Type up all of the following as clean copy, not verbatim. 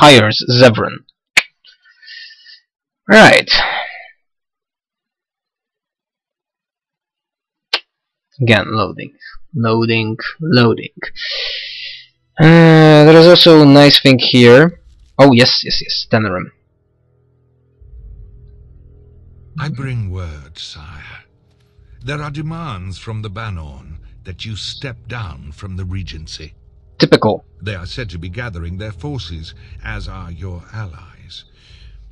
hires Zevran. Right. Again, loading. There is also a nice thing here. Oh, yes, Tenerim. I bring word, sire. There are demands from the Banorn that you step down from the Regency. Typical. They are said to be gathering their forces, as are your allies.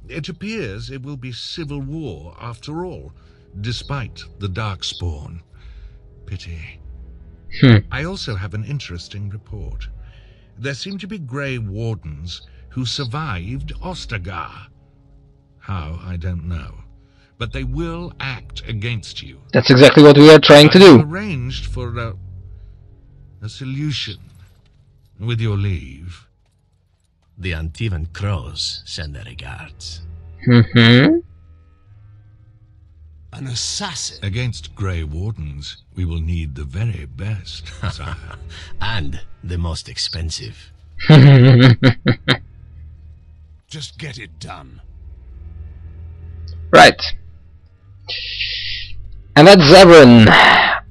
It appears it will be civil war after all, despite the Darkspawn. Pity. I also have an interesting report. There seem to be Grey Wardens who survived Ostagar. How, I don't know. But they will act against you. That's exactly what we are trying to do. I've arranged for a solution, with your leave. The Antivan Crows send their regards. An assassin? Against Grey Wardens, we will need the very best, sire. And the most expensive. Just get it done. Right. And that's Zevran,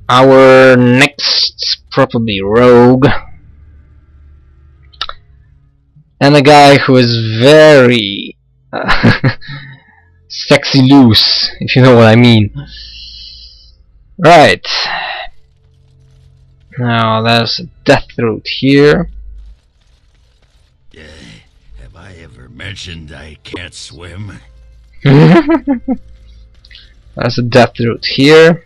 our next probably rogue. And a guy who is very sexy loose, if you know what I mean. Right. Now there's a death route here. Have I ever mentioned I can't swim? There's a death route here.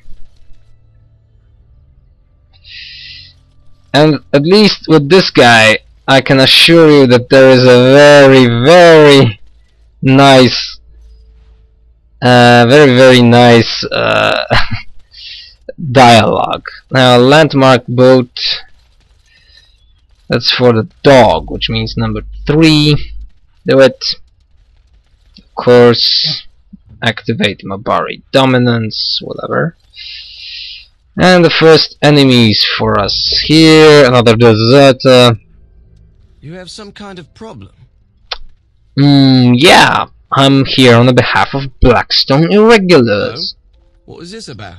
And at least with this guy, I can assure you that there is a very nice very nice dialogue. Now, landmark boat, that's for the dog, which means number 3. Do it. Of course, activate Mabari dominance, whatever. And the first enemies for us here, another deserter. You have some kind of problem? Yeah. I'm here on the behalf of Blackstone Irregulars. Oh? What is this about?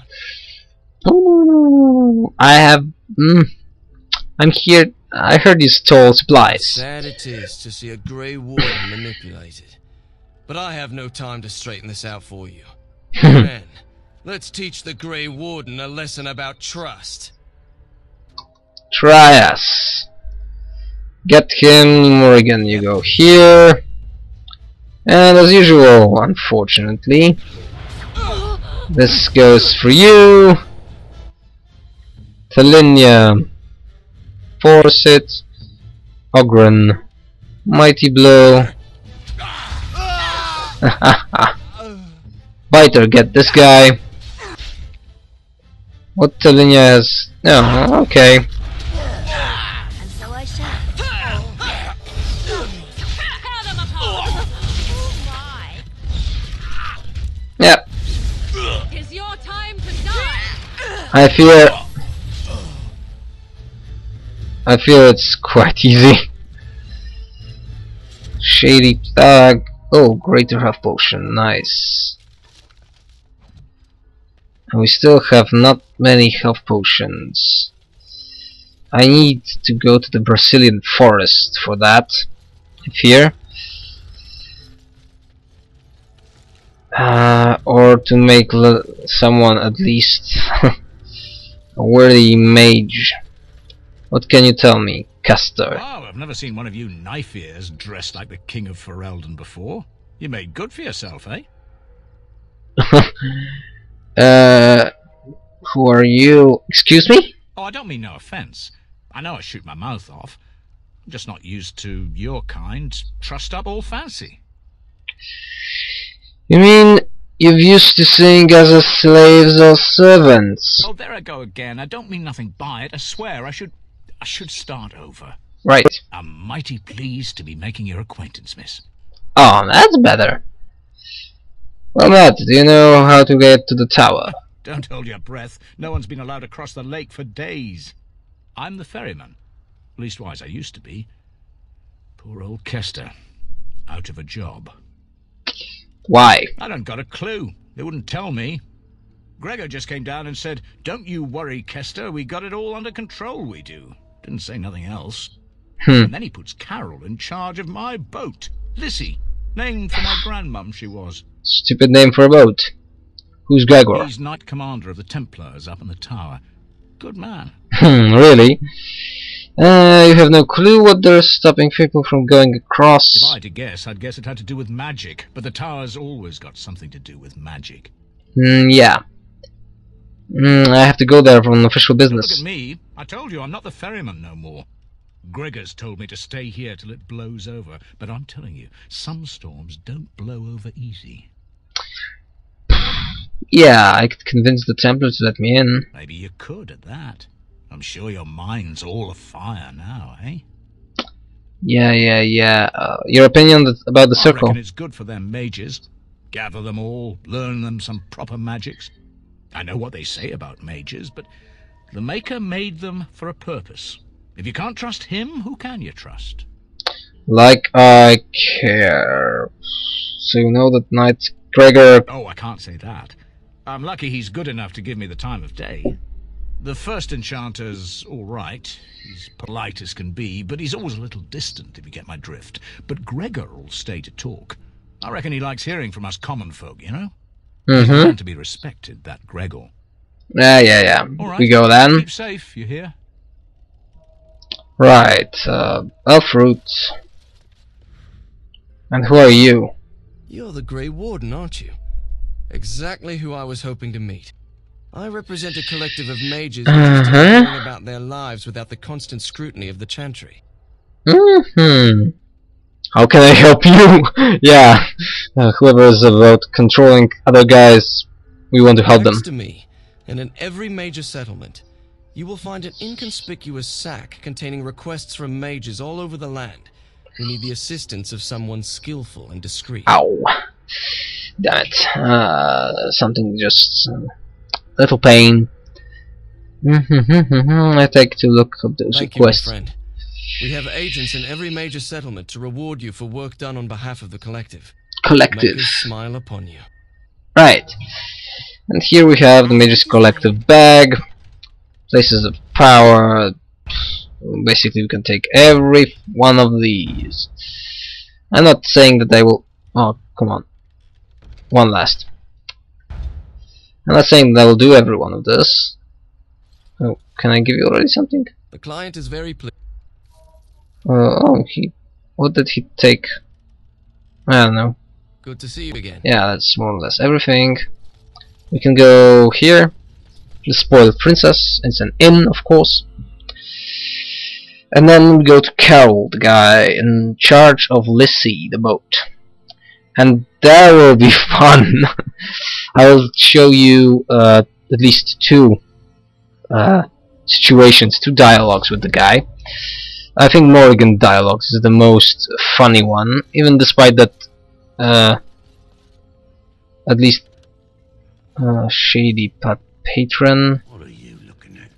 Oh, I'm here. I heard you stole supplies. Sad it is to see a Grey Warden manipulated. But I have no time to straighten this out for you. Men, let's teach the Grey Warden a lesson about trust. Try us. Get him, Morrigan, you go here. And as usual, unfortunately, this goes for you. Talinia, force it. Ogren, mighty blow. Biter, get this guy. What Talinia has? No, okay. And so I shall. Yep. It's your time to die. I feel it's quite easy. Shady Thug. Oh, greater health potion, nice. And we still have not many health potions. I need to go to the Brazilian forest for that. Here. Or to make someone at least a worthy mage. What can you tell me, Castor? Oh, I've never seen one of you knife ears dressed like the king of Ferelden before. You made good for yourself, eh? Who are you? Excuse me? Oh, I don't mean no offense. I know I shoot my mouth off. I'm just not used to your kind trussed up all fancy. You mean you've used to seeing us as slaves or servants? Oh, there I go again. I don't mean nothing by it. I swear I should start over. Right. I'm mighty pleased to be making your acquaintance, miss. Oh, that's better. Well, Matt, do you know how to get to the tower? Don't hold your breath. No one's been allowed to cross the lake for days. I'm the ferryman. Leastwise, I used to be. Poor old Kester. out of a job. Why? I don't got a clue. They wouldn't tell me. Gregor just came down and said, "Don't you worry, Kester, we got it all under control, we do." Didn't say nothing else. And then he puts Carol in charge of my boat. Lissy, named for my grandmum she was. Stupid name for a boat. Who's Gregor? He's Knight Commander of the Templars up in the tower. Good man. Really? You have no clue what they're stopping people from going across? If I had to guess, I'd guess it had to do with magic. But the tower's always got something to do with magic. Yeah. I have to go there for an official business. Look at me. I told you I'm not the ferryman no more. Gregor's told me to stay here till it blows over. But I'm telling you, some storms don't blow over easy. Yeah, I could convince the Templar to let me in. Maybe you could at that. I'm sure your mind's all afire now, eh? Yeah. Your opinion about the I circle? reckon it's good for them mages. Gather them all, learn them some proper magics. I know what they say about mages, but the Maker made them for a purpose. If you can't trust him, who can you trust? Like I care. So you know that Knight Gregor... Oh, I can't say that. I'm lucky he's good enough to give me the time of day. The first enchanter's all right. He's polite as can be, but he's always a little distant, if you get my drift. But Gregor'll stay to talk. I reckon he likes hearing from us common folk, you know? He's a man to be respected, that Gregor. Yeah. All right, We go then. keep safe, you hear? Right, Elfroot. And who are you? You're the Grey Warden, aren't you? Exactly who I was hoping to meet. I represent a collective of mages who used to going about their lives without the constant scrutiny of the Chantry. How can I help you? Yeah, whoever is about controlling other guys, we want to help them. Next to me, and in every major settlement, you will find an inconspicuous sack containing requests from mages all over the land who need the assistance of someone skillful and discreet. Ow. Damn it. Something just... little pain. I take to look up those Thank you, my requests. friend. We have agents in every major settlement to reward you for work done on behalf of the collective. Collective. Make us smile upon you. Right. And here we have the Mage's Collective Bag. Places of power. Basically we can take every one of these. I'm not saying that I will... Oh, come on. One last. I'm not saying that I will do every one of this. Oh, can I give you already something? The client is very pleased. What did he take? I don't know. Good to see you again. Yeah, that's more or less everything. We can go here. The Spoiled Princess. It's an inn, of course. And then we go to Carol, the guy in charge of Lissy, the boat. And that will be fun. I will show you at least two situations, two dialogues with the guy. I think Morrigan dialogues is the most funny one, even despite that at least shady patron. What are you looking at?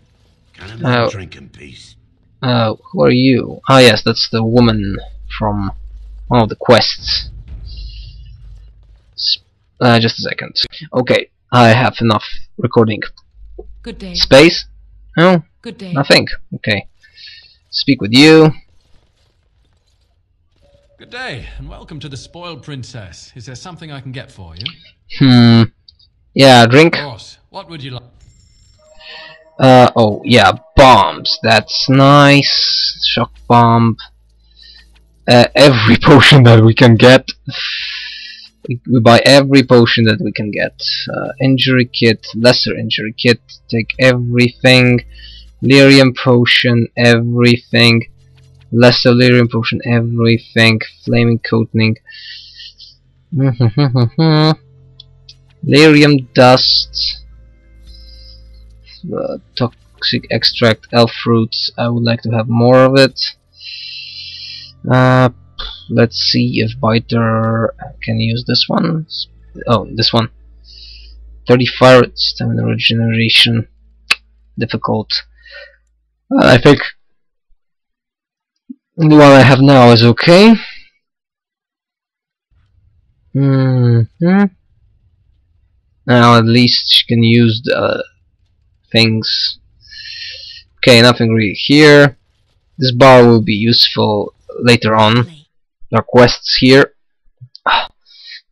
Can I have a drink in peace? Who are you? Ah, yes, that's the woman from one of the quests. Just a second. Okay, I have enough recording. Good day. Space? No? Good day. Nothing. Okay. Speak with you. Good day, and welcome to the Spoiled Princess. Is there something I can get for you? Yeah, drink. Of course. What would you like? Oh, yeah, bombs. That's nice. Shock bomb. Every potion that we can get. We buy every potion that we can get. Injury kit, lesser injury kit. Take everything. Lyrium potion, everything. Lesser lyrium potion, everything. Flaming coating. Lyrium dust. Toxic extract, elf fruits. I would like to have more of it. Let's see if Biter can use this one. Oh, this one. 30 fire stamina regeneration. Difficult. I think the one I have now is okay. Now at least she can use the things. Okay, nothing really here. This bar will be useful later on. There are quests here.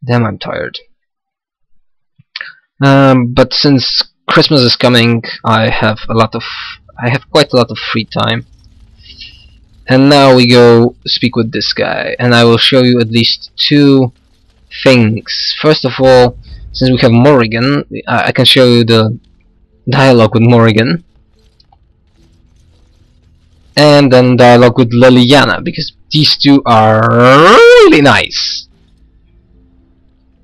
Damn, I'm tired. But since Christmas is coming, I have quite a lot of free time. And now we go speak with this guy, and I will show you at least two things. First of all, since we have Morrigan, I can show you the dialogue with Morrigan. And then dialogue with Leliana, because these two are really nice.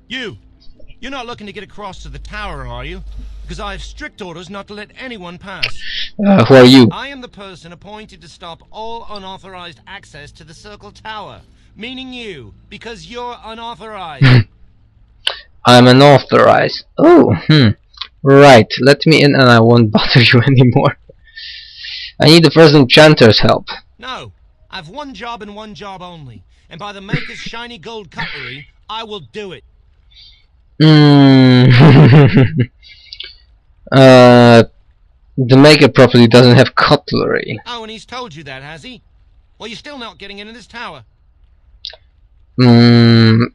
You're not looking to get across to the tower, are you? Because I have strict orders not to let anyone pass. Who are you? I am the person appointed to stop all unauthorized access to the Circle Tower. Meaning you, because you're unauthorized. I'm unauthorized. Oh, right. Let me in and I won't bother you anymore. I need the first enchanter's help. No, I've one job and one job only. And by the Maker's shiny gold cutlery, I will do it. The Maker property doesn't have cutlery. Oh, and he's told you that, has he? Well, you're still not getting into this tower. I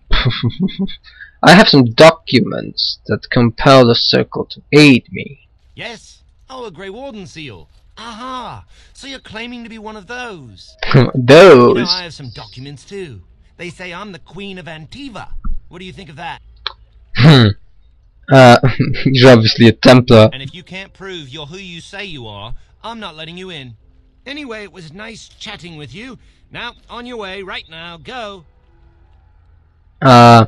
have some documents that compel the Circle to aid me. Yes? Oh, a Grey Warden seal. Aha! So you're claiming to be one of those. Those? You know, I have some documents too. They say I'm the Queen of Antiva. What do you think of that? You're obviously a Templar. And if you can't prove you're who you say you are, I'm not letting you in. Anyway, it was nice chatting with you. Now, on your way, right now, go. I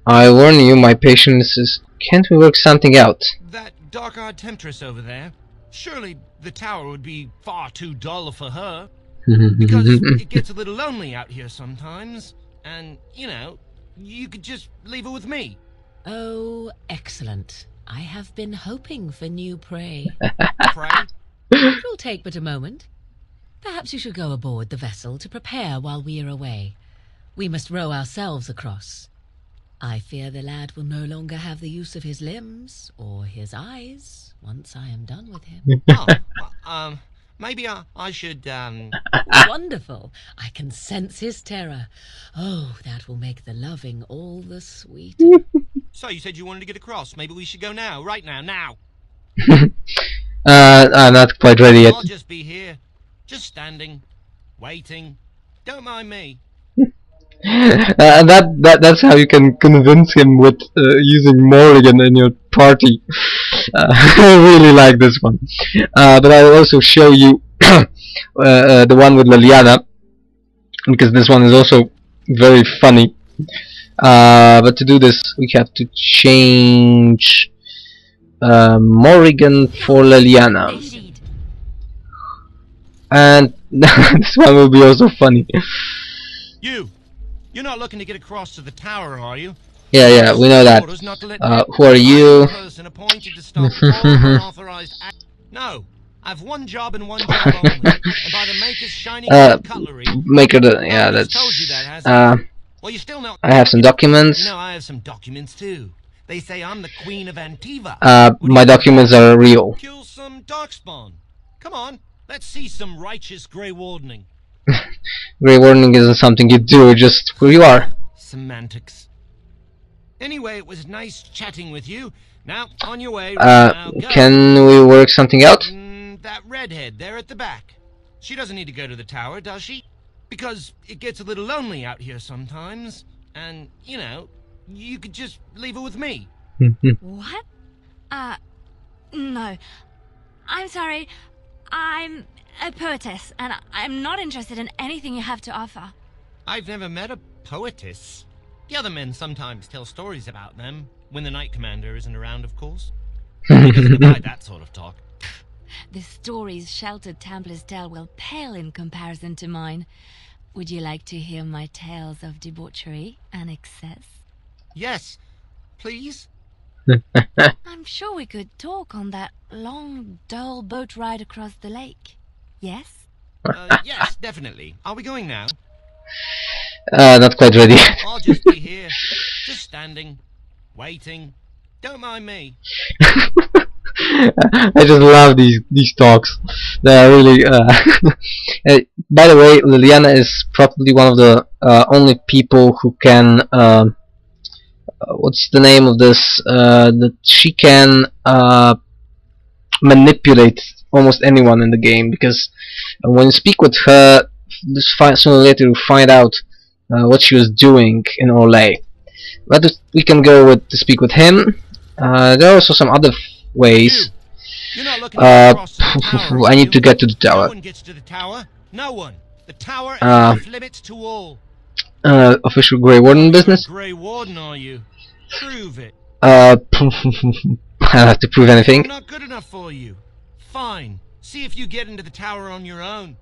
warn you, my patience is... Can't we work something out? That dark-eyed temptress over there. Surely the tower would be far too dull for her. Because it gets a little lonely out here sometimes. And, you know, you could just leave her with me. Oh, excellent. I have been hoping for new prey. Prey? It will take but a moment. Perhaps you should go aboard the vessel to prepare while we are away. We must row ourselves across. I fear the lad will no longer have the use of his limbs or his eyes once I am done with him. Maybe I should, Wonderful. I can sense his terror. Oh, that will make the loving all the sweeter. So you said you wanted to get across. Maybe we should go now, right now. I'm not quite ready yet. I'll just be here. Just standing. Waiting. Don't mind me. That's how you can convince him with using Morrigan in your party. I really like this one. But I will also show you the one with Leliana, because this one is also very funny. But to do this, we have to change Morrigan for Leliana. And this one will be also funny. You're not looking to get across to the tower, are you? Yeah, we know that. Who are you? No, I've one job and one job only. And by the Maker's shiny cutlery. Maker, yeah, that's. Told you that, hasn't he? Well, you're still not. I have some documents. You know, I have some documents too. They say I'm the Queen of Antiva. My documents are real. Kill some darkspawn. Come on, let's see some righteous Grey Wardening. Grey Wardening isn't something you do, just who you are. Semantics. Anyway, it was nice chatting with you. Now, on your way. Now, can we work something out? That redhead there at the back. She doesn't need to go to the tower, does she? Because it gets a little lonely out here sometimes. And, you know, you could just leave her with me. What? No. I'm sorry. I'm a poetess, and I'm not interested in anything you have to offer. I've never met a poetess. The other men sometimes tell stories about them, when the Knight Commander isn't around, of course. He doesn't abide that sort of talk. The stories sheltered Templars tell will pale in comparison to mine. Would you like to hear my tales of debauchery and excess? Yes, please. I'm sure we could talk on that long, dull boat ride across the lake. Yes? Yes, definitely. Are we going now? Not quite ready. I'll just be here, just standing, waiting. Don't mind me. I just love these talks. They are really. By the way, Liliana is probably one of the only people who can. What's the name of this? That she can manipulate almost anyone in the game, because when you speak with her, sooner or later you find out what she was doing in Orlais. But we can go to speak with him. There are also some other ways. You're not looking across the tower, I need to get to the tower. No one gets to the tower. No one. The tower is off limits to all. Official Grey Warden business? Grey Warden, are you? Prove it. I don't have to prove anything. I'm not good enough for you. Fine. See if you get into the tower on your own.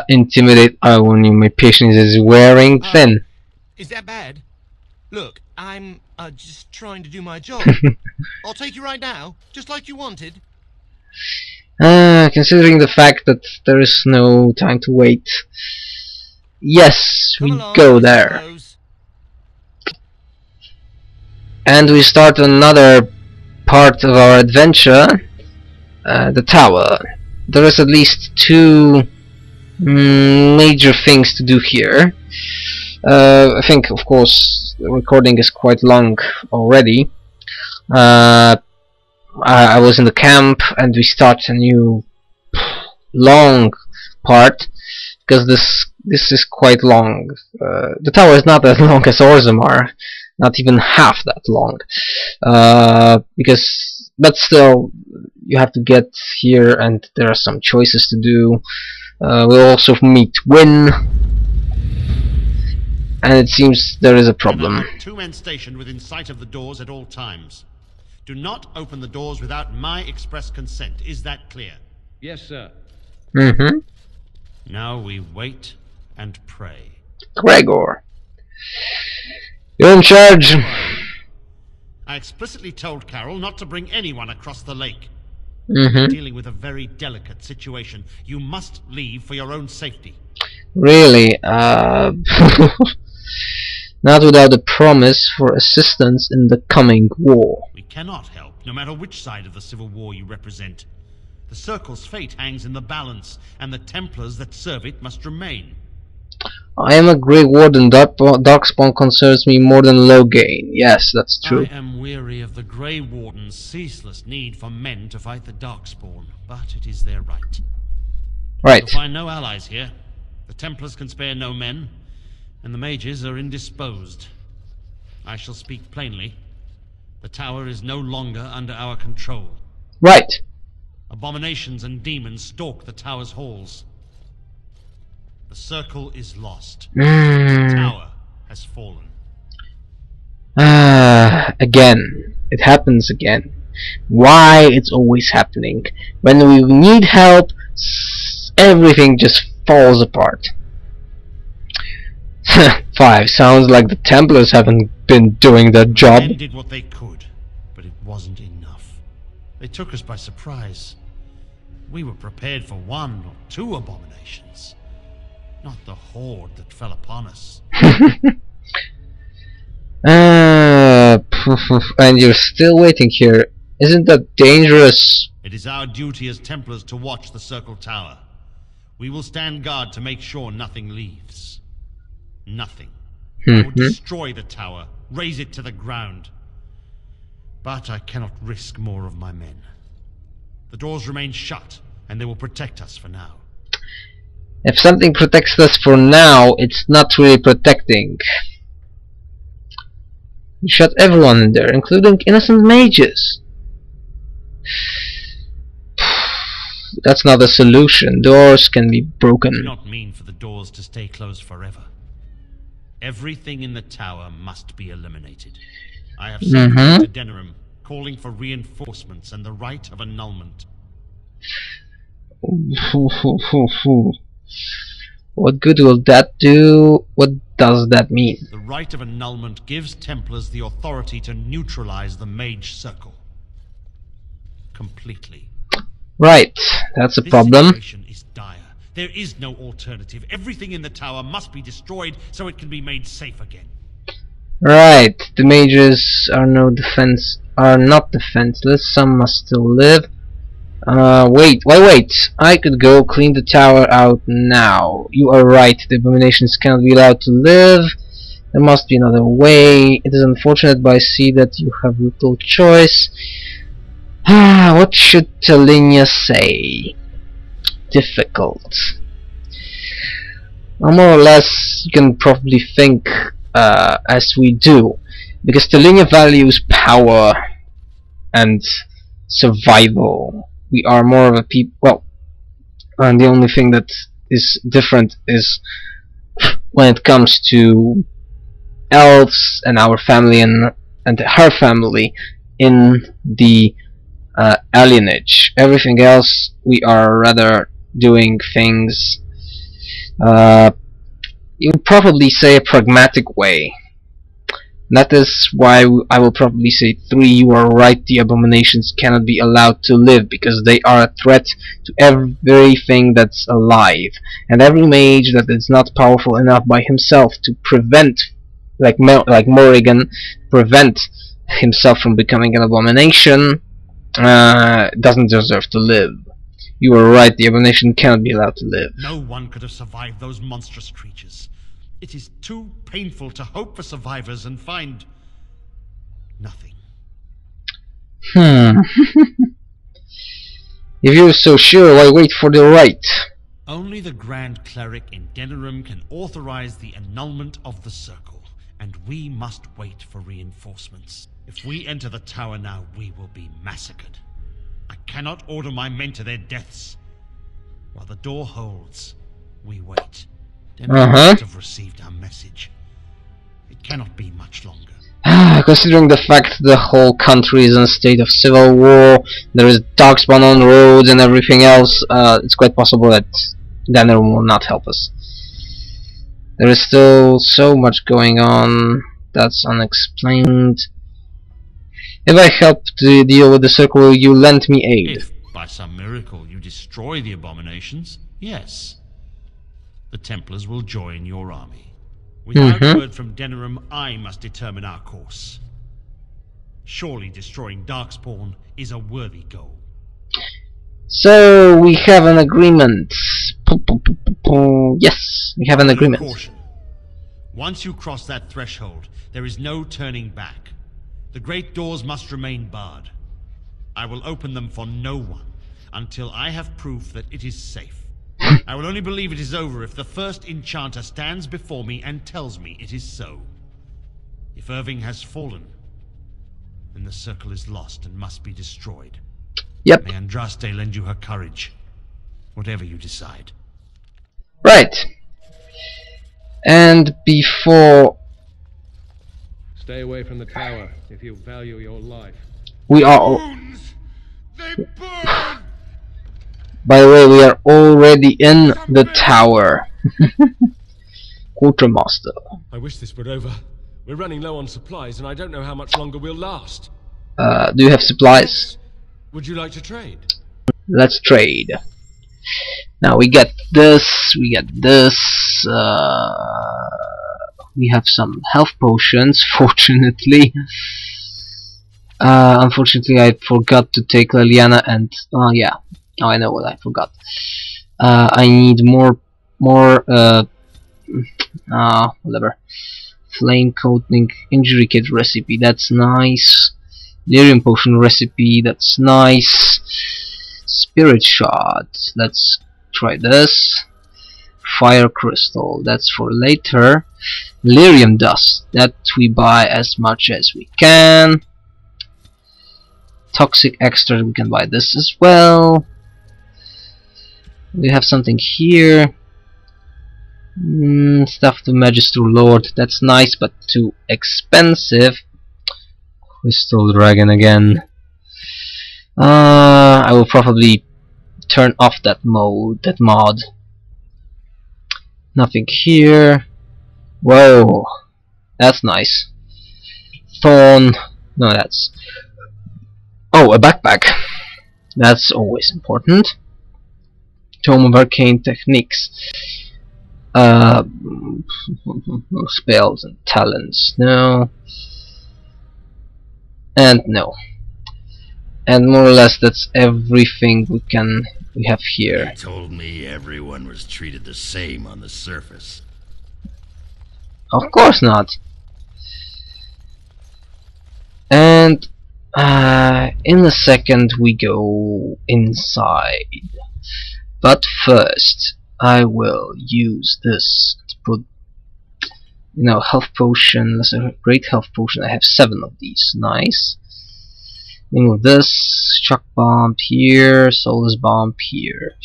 Intimidate. When my patience is wearing thin. Is that bad? Look, I'm just trying to do my job. I'll take you right now, just like you wanted. Considering the fact that there is no time to wait. Yes, we go there. And we start another part of our adventure. The tower. There is at least two major things to do here. I think, of course, the recording is quite long already. I was in the camp, and we start a new long part, because this is quite long. The tower is not as long as Orzammar, not even half that long. But still, you have to get here, and there are some choices to do. We'll also meet Wynn. And it seems there is a problem. 2 men stationed within sight of the doors at all times. Do not open the doors without my express consent. Is that clear? Yes, sir. Mm-hmm. Now we wait and pray. Gregor, you're in charge. I explicitly told Carol not to bring anyone across the lake. Mm-hmm. We're dealing with a very delicate situation. You must leave for your own safety. Really? Not without a promise for assistance in the coming war. We cannot help, no matter which side of the civil war you represent. The Circle's fate hangs in the balance, and the Templars that serve it must remain. I am a Grey Warden. Darkspawn concerns me more than Loghain. Yes, that's true. I am weary of the Grey Warden's ceaseless need for men to fight the Darkspawn, but it is their right. Right. You'll find no allies here. The Templars can spare no men, and the mages are indisposed. I shall speak plainly. The tower is no longer under our control. Right. Abominations and demons stalk the tower's halls. The Circle is lost. The tower has fallen. Again. It happens again. Why it's always happening? When we need help, everything just falls apart. 5. Sounds like the Templars haven't been doing their job. Men did what they could, but it wasn't enough. They took us by surprise. We were prepared for 1 or 2 abominations, not the horde that fell upon us. And you're still waiting here. Isn't that dangerous? It is our duty as Templars to watch the Circle Tower. We will stand guard to make sure nothing leaves. Nothing. I will destroy the tower, raze it to the ground. But I cannot risk more of my men. The doors remain shut, and they will protect us for now. If something protects us for now, it's not really protecting. You shut everyone in there, including innocent mages. That's not a solution. Doors can be broken. I do not mean for the doors to stay closed forever. Everything in the tower must be eliminated. I have sent to Denerim, calling for reinforcements and the right of annulment. What good will that do? What does that mean? The right of annulment gives Templars the authority to neutralize the Mage Circle. Completely. Right, that's a problem. This situation is dire. There is no alternative. Everything in the tower must be destroyed so it can be made safe again. Right, the mages are not defenseless. Some must still live. Wait. I could go clean the tower out now. You are right, the abominations cannot be allowed to live. There must be another way. It is unfortunate, but I see that you have little choice. What should Telinia say? Difficult. Well, more or less, you can probably think as we do, because Telinia values power and survival. We are more of a people. Well, and the only thing that is different is when it comes to elves and our family and her family in the alienage. Everything else, we are rather doing things, you would probably say, a pragmatic way. That is why I will probably say 3. You are right, the abominations cannot be allowed to live, because they are a threat to everything that's alive, and every mage that is not powerful enough by himself to prevent, like Morrigan, prevent himself from becoming an abomination, doesn't deserve to live. You are right, the abomination cannot be allowed to live. No one could have survived those monstrous creatures. It is too painful to hope for survivors and find nothing. If you're so sure, why wait for the right? Only the Grand Cleric in Denerim can authorize the annulment of the circle, and we must wait for reinforcements. If we enter the tower now, we will be massacred. I cannot order my men to their deaths. While the door holds, we wait. Denerim must have received our message. It cannot be much longer. Considering the fact the whole country is in a state of civil war, there is darkspawn on roads and everything else, it's quite possible that Denerim will not help us. There is still so much going on that's unexplained. If I help to deal with the circle, will you lend me aid? If, by some miracle, you destroy the abominations, yes. The Templars will join your army. Without word from Denerim, I must determine our course. Surely destroying Darkspawn is a worthy goal. So, we have an agreement. Yes, we have an agreement. Caution. Once you cross that threshold, there is no turning back. The great doors must remain barred. I will open them for no one until I have proof that it is safe. I will only believe it is over if the first enchanter stands before me and tells me it is so. If Irving has fallen, then the circle is lost and must be destroyed. Yep. May Andraste lend you her courage, whatever you decide. Right. And before... Stay away from the tower if you value your life. We are... They burn! By the way, we are already in the tower. Quartermaster. I wish this were over. We're running low on supplies and I don't know how much longer we'll last. Do you have supplies? Would you like to trade? Let's trade. Now we get this, we get this. We have some health potions, fortunately. Unfortunately, I forgot to take Liliana and... Oh, yeah. Oh, I know what I forgot. I need more, whatever. Flame coating injury kit recipe, that's nice. Lyrium potion recipe, that's nice. Spirit shot, let's try this. Fire crystal, that's for later. Lyrium dust, that we buy as much as we can. Toxic extract, we can buy this as well. We have something here. Stuff to Magister Lord, that's nice but too expensive. Crystal Dragon again. I will probably turn off that mod. Nothing here. Whoa, that's nice. Thorn. No, that's... Oh, a backpack. That's always important. Tome of Arcane Techniques. Spells and talents, no. And no. And more or less that's everything we have here. He told me everyone was treated the same on the surface. Of course not. And in a second we go inside. But first I will use this to put, you know, health potion. That's a great health potion. I have 7 of these. Nice. Remove this. Shock bomb here. Soulless bomb here.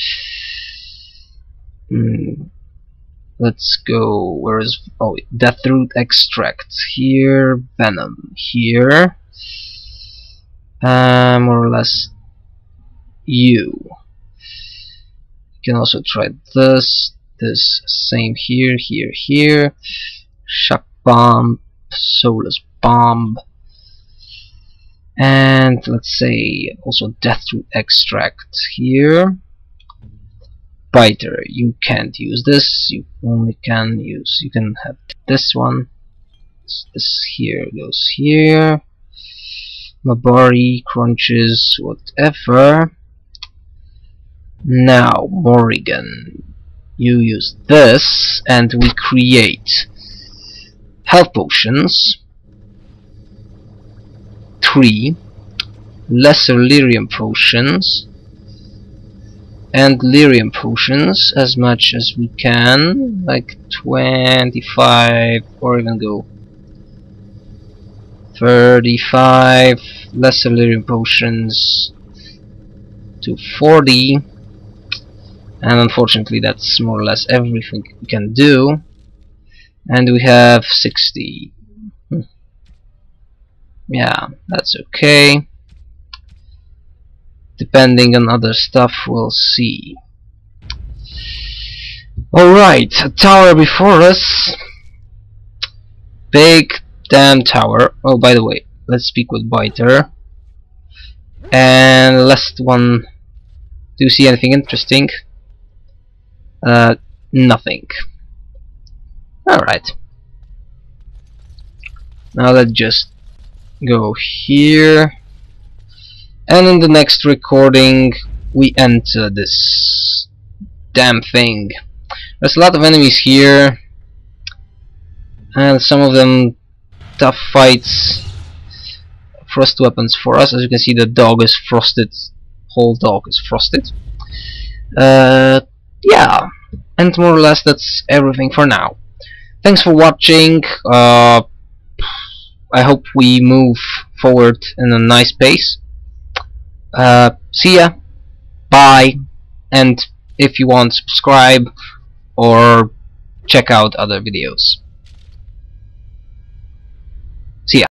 Let's go. Where is? Oh, Deathroot extract here. Venom here. More or less. You can also try this. This same here. Here. Shock bomb. Soulless bomb. And let's say also Deathroot extract here. Biter, you can't use this. You only can use. You can have this one. This here goes here. Mabari, crunches, whatever. Now Morrigan, you use this, and we create health potions. 3 lesser lyrium potions and lyrium potions, as much as we can, like 25, or even go 35 lesser lyrium potions to 40, and unfortunately that's more or less everything we can do. And we have 60. Yeah, that's okay. Depending on other stuff, we'll see. Alright, a tower before us. Big damn tower. Oh, by the way, let's speak with Biter. And last one. Do you see anything interesting? Nothing. Alright. Now let's just go here, and in the next recording we enter this damn thing. There's a lot of enemies here, and some of them tough fights. Frost weapons for us. As you can see, the dog is frosted. Whole dog is frosted. Yeah, and more or less that's everything for now. Thanks for watching. I hope we move forward in a nice pace. See ya. Bye. And if you want, subscribe or check out other videos. See ya.